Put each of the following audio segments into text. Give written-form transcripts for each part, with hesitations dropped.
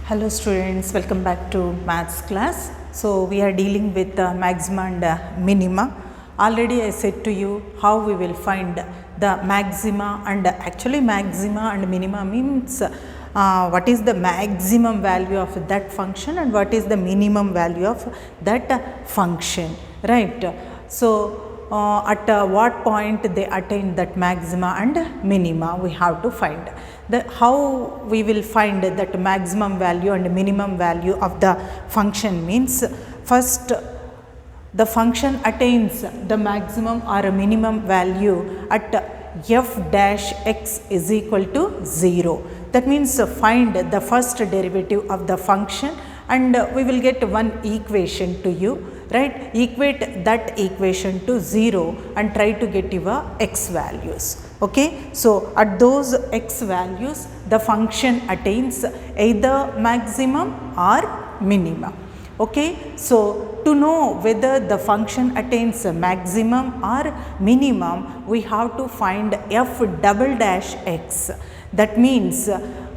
Hello students, welcome back to maths class. So we are dealing with maxima and minima. Already I said to you how we will find the maxima, and actually maxima and minima means what is the maximum value of that function and what is the minimum value of that function, right? So at what point they attain that maxima and minima, we have to find. How we will find that maximum value and minimum value of the function means, first the function attains the maximum or a minimum value at f dash x is equal to 0. That means find the first derivative of the function, and we will get one equation to you, right? Equate that equation to 0 and try to get your x values. Okay, so at those x values the function attains either maximum or minimum. Okay, so to know whether the function attains a maximum or minimum, we have to find f double dash x. That means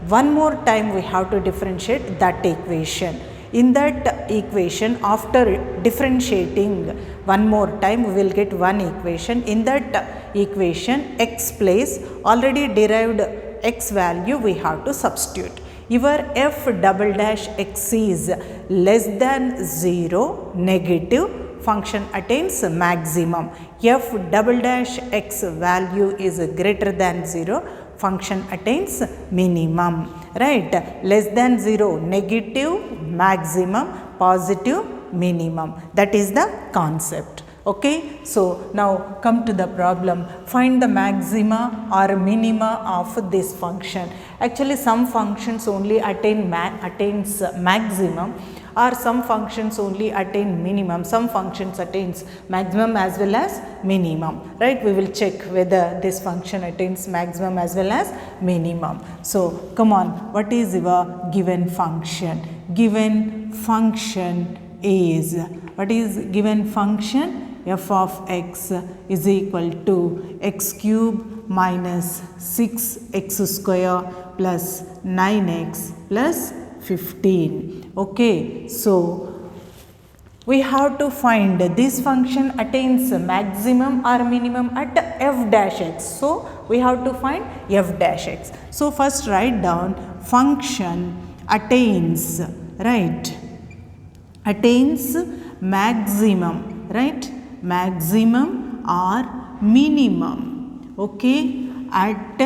one more time we have to differentiate that equation. In that equation, after differentiating one more time, we will get one equation. In that equation, x place already derived x value we have to substitute. Your f double dash x is less than 0, negative, function attains maximum. F double dash x value is greater than 0, function attains minimum, right? Less than 0, negative, maximum, positive, minimum. That is the concept. Okay, so now come to the problem. Find the maxima or minima of this function. Actually, some functions only attains maximum, or some functions only attain minimum. Some functions attains maximum as well as minimum, right? We will check whether this function attains maximum as well as minimum. So come on, what is your given function? Given function is, what is given function? F of x is equal to x cube minus 6x square plus 9x plus 15. Okay, so we have to find this function attains maximum or minimum at f dash x. So we have to find f dash x. So first write down function attains, right? Attains maximum, right? Maximum or minimum, okay, at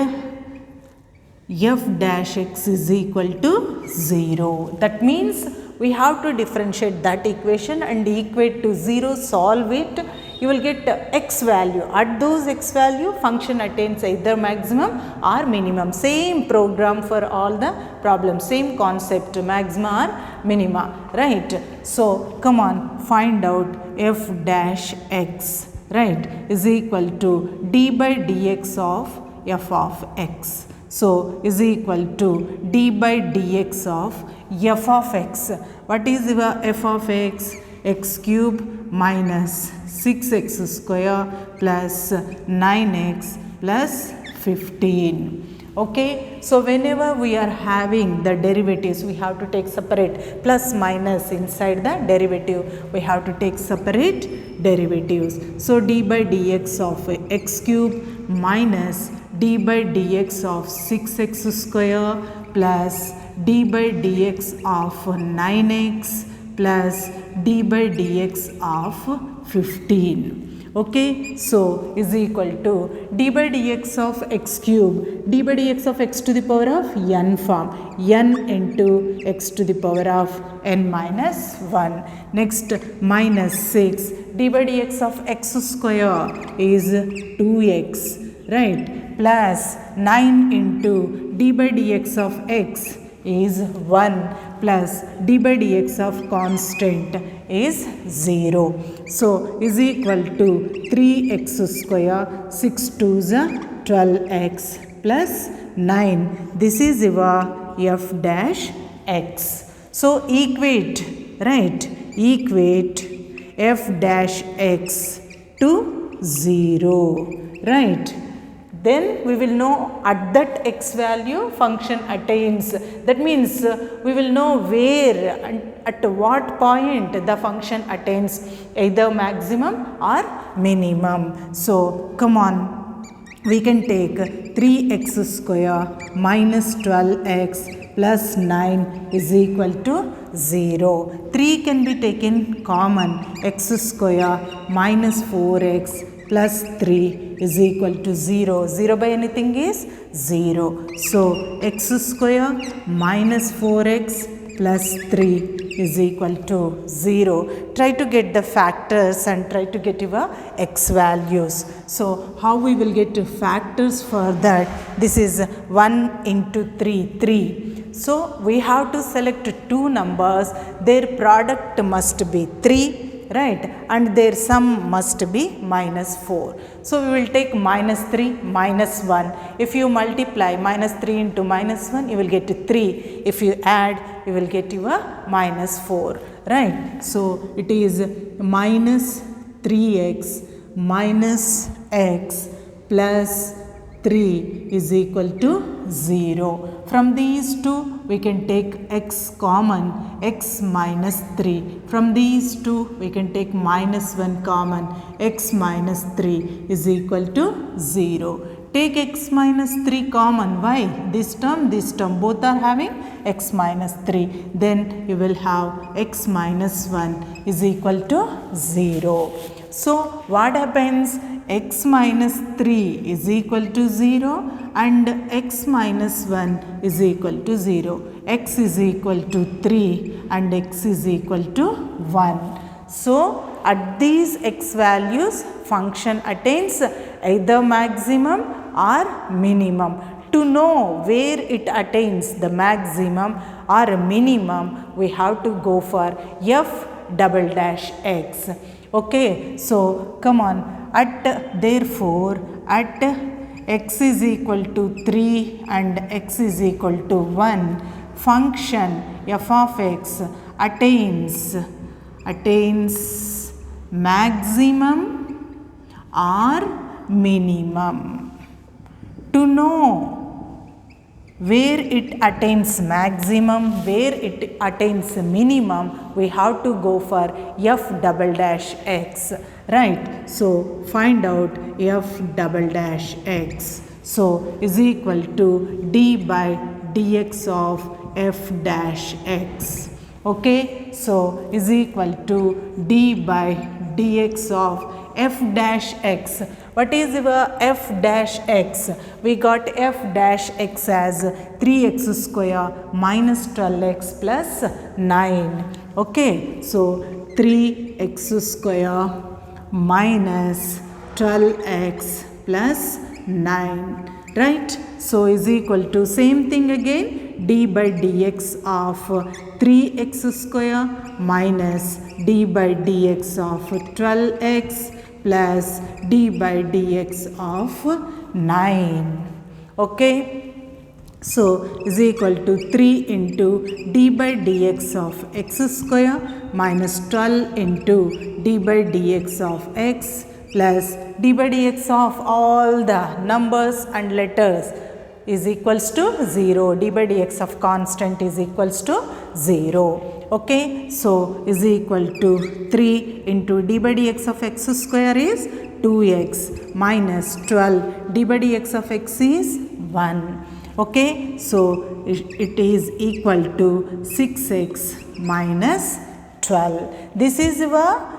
f dash x is equal to 0. That means we have to differentiate that equation and equate to 0, solve it. You will get x value. At those x value, function attains either maximum or minimum. Same program for all the problems, same concept, maxima or minima, right? So come on, find out f dash x, right, is equal to d by dx of f of x. So is equal to d by dx of f of x. What is your f of x? X cube minus 6x square plus 9x plus 15. Okay, so whenever we are having the derivatives, we have to take separate plus minus inside the derivative. We have to take separate derivatives. So d by dx of x cube minus d by dx of 6x square plus d by dx of 9x plus d by dx of 15. Okay, so is equal to d by dx of x cube, d by dx of x to the power of n form, n into x to the power of n minus 1. Next, minus 6, d by dx of x square is 2x, right, plus 9 into d by dx of x is 1 plus d by dx of constant is 0. So is equal to 3x square, 6 2s 12x plus 9. This is your f dash x. So equate, right, equate f dash x to 0, right. then we will know at that x value function attains. That means we will know where and at what point the function attains either maximum or minimum. So come on, we can take 3x square minus 12x plus 9 is equal to 0. 3 can be taken common. X square minus 4x plus 3 is equal to 0. 0 by anything is 0. So x square minus 4x plus 3 is equal to 0. Try to get the factors and try to get your x values. So how we will get to factors for that? This is 1 into 3, 3. So we have to select two numbers, their product must be 3. Right, and their sum must be minus 4. So we will take minus 3 minus 1. If you multiply minus 3 into minus 1, you will get 3. If you add, you will get your minus 4. Right, so it is minus 3x minus x plus 3 is equal to 0. From these two we can take x common, x minus 3. From these two we can take minus 1 common, x minus 3 is equal to 0. Take x minus 3 common. Why? This term both are having x minus 3. Then you will have x minus 1 is equal to 0. So what happens? X minus 3 is equal to 0 and x minus 1 is equal to 0. X is equal to 3 and x is equal to 1. So at these x values, function attains either maximum or minimum. To know where it attains the maximum or minimum, we have to go for f double dash x. Okay, so come on, therefore at x is equal to 3 and x is equal to 1, function f of x attains maximum or minimum. To know where it attains maximum, where it attains minimum, we have to go for f double dash x. Right, so find out f double dash x. So is equal to d by dx of f dash x. Okay, so is equal to d by dx of f dash x. What is your f dash x? We got f dash x as 3x square minus 12x plus 9. Okay, so 3x square minus 12x plus 9. Right, so is equal to same thing again, d by dx of 3x square minus d by dx of 12x plus d by dx of 9. Okay, so is equal to 3 into d by dx of x square minus 12 into d by dx of x plus d by dx of all the numbers and letters is equals to 0. D by dx of constant is equals to 0. Okay, so is equal to 3 into d by dx of x square is 2x minus 12 d by dx of x is 1. Okay, so it is equal to 6x minus 12. This is your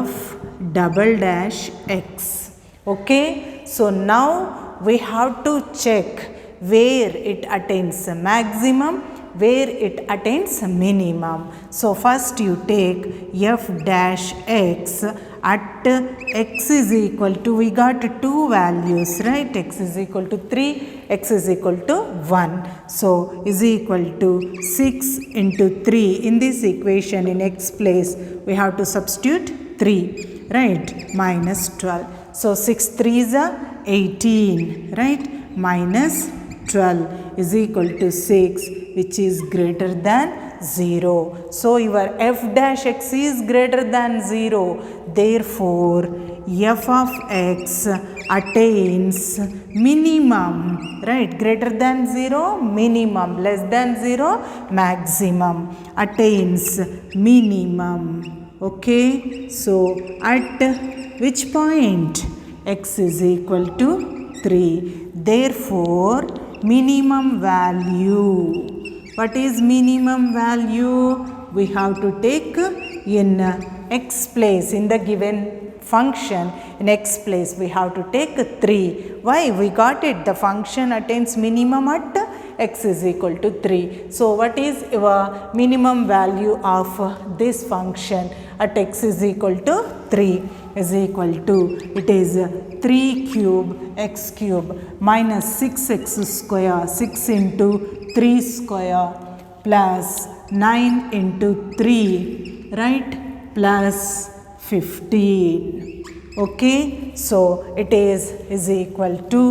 f double dash x. Okay, so now we have to check where it attains maximum, where it attains minimum. So first you take f dash x at x is equal to, we got two values, right? X is equal to 3, x is equal to 1. So is equal to 6 into 3. In this equation, in x place, we have to substitute 3, right? Minus 12. So 6 3s are 18, right? Minus 12 is equal to 6, which is greater than 0. So your f dash x is greater than 0. Therefore, f of x attains minimum, right? Greater than 0, minimum, less than 0, maximum, attains minimum. Okay, so at which point? X is equal to 3. Therefore, minimum value. What is minimum value? We have to take in x place, in the given function, in x place we have to take 3. Why? We got it. The function attains minimum at x is equal to 3. So, what is our minimum value of this function at x is equal to 3? Is equal to, it is 3 cube x cube minus 6x square, 6 into 3 square plus 9 into 3, right, plus 15. Okay, so it is equal to,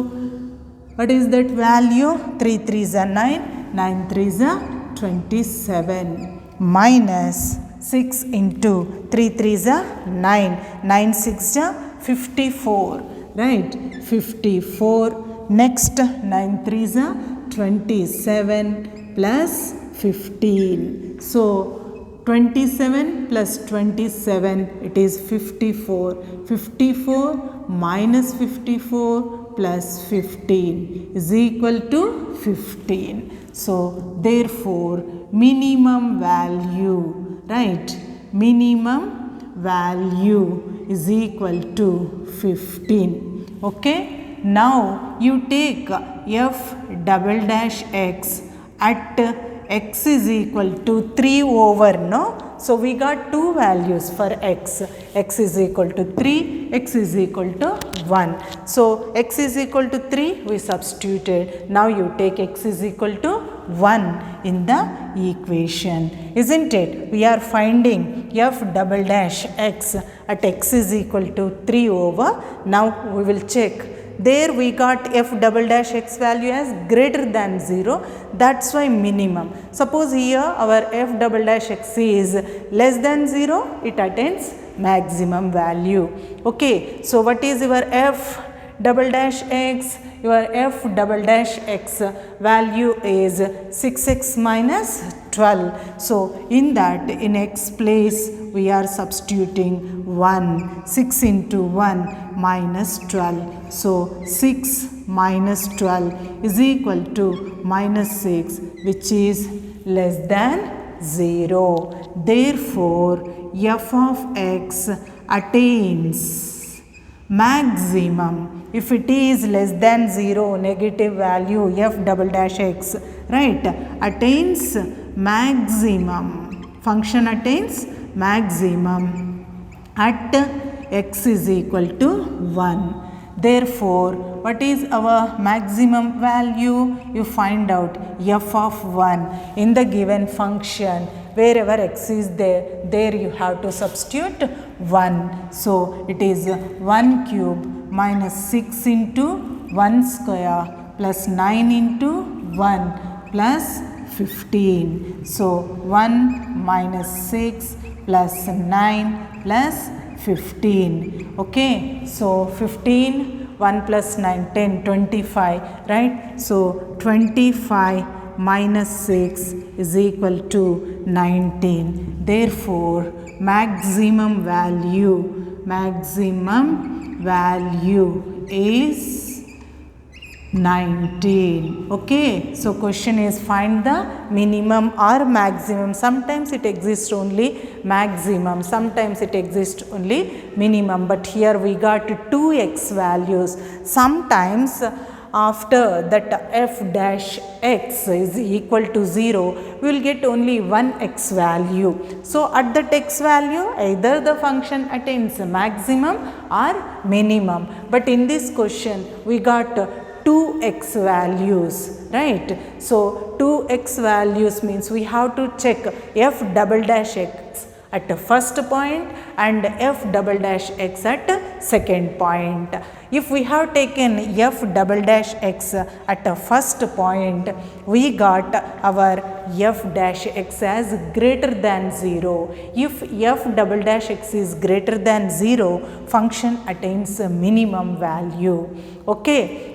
what is that value? 3 3s are 9, 9 3s are 27, minus 6 into 3 3s are 9, 9 6s are 54, right, 54. Next 9 3s are 27 plus 15. So 27 plus 27, it is 54. 54 minus 54 plus 15 is equal to 15. So therefore, minimum value, right, minimum value is equal to 15. Okay. Now you take f double dash x at x is equal to 3 over, no? So we got two values for x. X is equal to 3, x is equal to 1. So x is equal to 3, we substituted. Now you take x is equal to 1 in the equation, isn't it? We are finding f double dash x at x is equal to 3 over. Now we will check. There we got f double dash x value as greater than 0. That's why minimum. Suppose here our f double dash x is less than 0. It attains maximum value. Okay. So what is your f double dash x? Your f double dash x value is 6x minus 12. So in that, in x place we are substituting 1. 6 into 1 minus 12. So 6 minus 12 is equal to minus 6, which is less than 0. Therefore, f of x attains maximum. If it is less than 0, negative value f double dash x, right, attains maximum. Function attains maximum at x is equal to 1. Therefore, what is our maximum value? You find out f of 1 in the given function. Wherever x is there, there you have to substitute 1. So it is 1 cube minus 6 into 1 square plus 9 into 1 plus 15. So 1 minus 6 plus 9 plus 15. Okay. So 15, 1 plus 9, 10, 25, right. So 25 minus 6 is equal to 19. Therefore, maximum value is 19. Okay. So question is find the minimum or maximum. Sometimes it exists only maximum, sometimes it exists only minimum, but here we got 2x values. Sometimes after that f dash x is equal to 0, we will get only one x value. So at that x value, either the function attains maximum or minimum. But in this question, we got 2x values, right. So 2x values means we have to check f double dash x at the first point and f double dash x at second point. If we have taken f double dash x at the first point, we got our f dash x as greater than 0. If f double dash x is greater than 0, function attains a minimum value. Okay.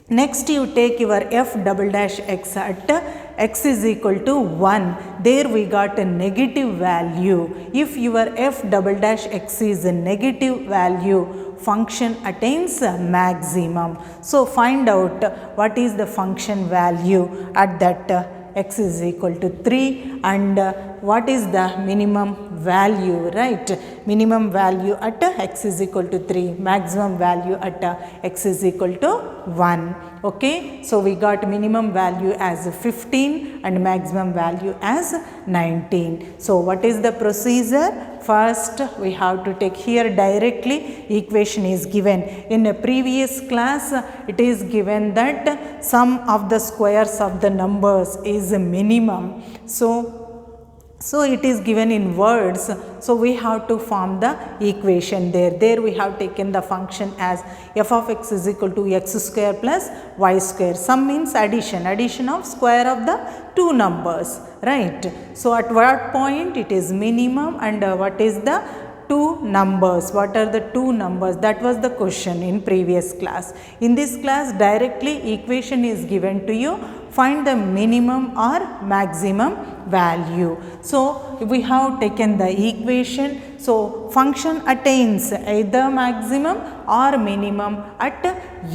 Next you take your f double dash x at x is equal to 1. There we got a negative value. If your f double dash x is a negative value, function attains a maximum. So find out what is the function value at that x is equal to 3 and what is the minimum value, right? Minimum value at x is equal to 3, maximum value at x is equal to 1. Okay, so we got minimum value as 15 and maximum value as 19. So what is the procedure? First we have to take here directly equation is given. In a previous class it is given that sum of the squares of the numbers is a minimum. So it is given in words, so we have to form the equation there. There we have taken the function as f of x is equal to x square plus y square. Sum means addition of square of the two numbers, right? So at what point it is minimum and what is the two numbers? What are the two numbers? That was the question in previous class. In this class directly equation is given to you. Find the minimum or maximum value. So we have taken the equation. So function attains either maximum or minimum at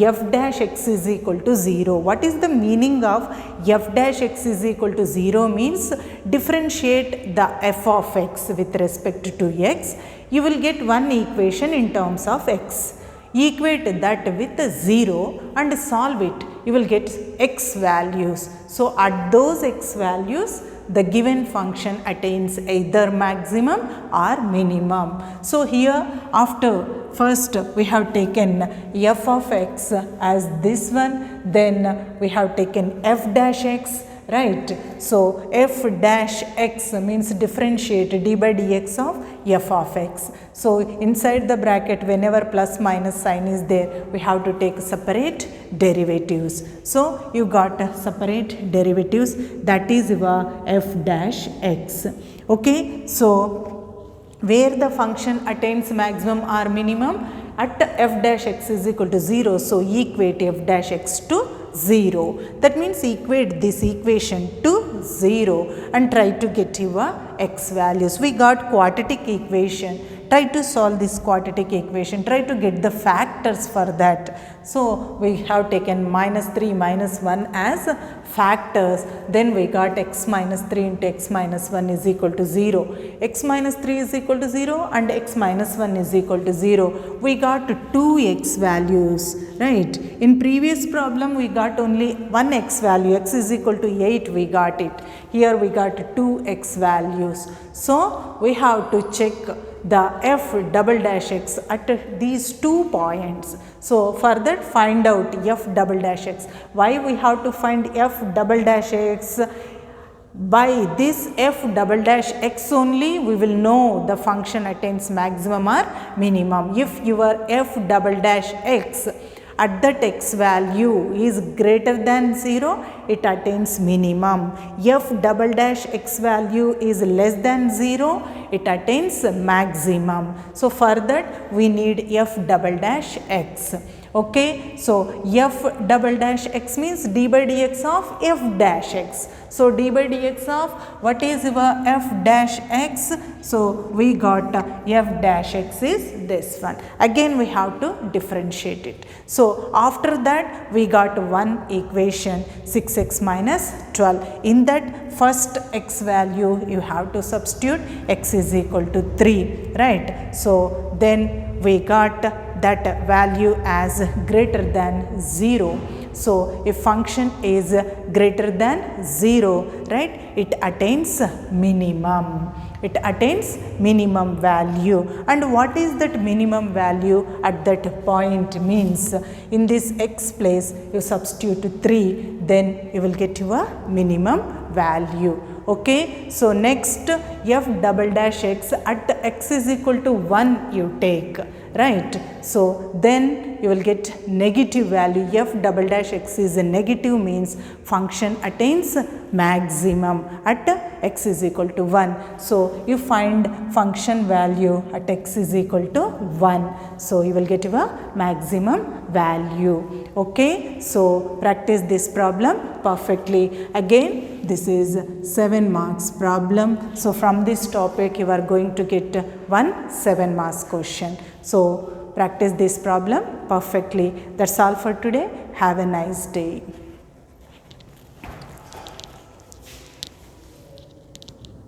f dash x is equal to 0. What is the meaning of f dash x is equal to 0? Means differentiate the f of x with respect to x. You will get one equation in terms of x. Equate that with 0 and solve it. You will get x values. So at those x values, the given function attains either maximum or minimum. So here after first we have taken f of x as this one, then we have taken f dash x, right? So f dash x means differentiate d by dx of f of x. So inside the bracket whenever plus minus sign is there, we have to take separate derivatives. So you got separate derivatives, that is your f dash x. Okay, so where the function attains maximum or minimum? At f dash x is equal to 0, so equate f dash x to 0. That means equate this equation to 0 and try to get your x values. We got quadratic equation. Try to solve this quadratic equation. Try to get the factors for that. So we have taken minus 3 minus 1 as factors. Then we got x minus 3 into x minus 1 is equal to 0. X minus 3 is equal to 0 and x minus 1 is equal to 0. We got 2x values, right? In previous problem we got only one x value, x is equal to 8 we got it. Here we got 2x values. So we have to check the f double dash x at these 2 points. So for that find out f double dash x. Why we have to find f double dash x? By this f double dash x only we will know the function attains maximum or minimum. If your f double dash x at that x value is greater than 0, it attains minimum. F double dash x value is less than 0, it attains maximum. So for that we need f double dash x. Okay, so f double dash x means d by dx of f dash x. So d by dx of what is your f dash x? So we got f dash x is this one. Again we have to differentiate it. So after that we got one equation 6x minus 12. In that first x value you have to substitute x is equal to 3, right? So then we got that value as greater than 0. So if function is greater than 0, right, it attains minimum. It attains minimum value. And what is that minimum value at that point? Means in this x place you substitute 3, then you will get your minimum value. Okay, so next f double dash x at x is equal to 1 you take, right. So then you will get negative value. F double dash x is a negative, means function attains maximum at x is equal to 1. So you find function value at x is equal to 1. So you will get your maximum value. Okay, so practice this problem perfectly. Again, this is 7 marks problem. So from this topic you are going to get one 7 marks question. So practice this problem perfectly. That's all for today. Have a nice day.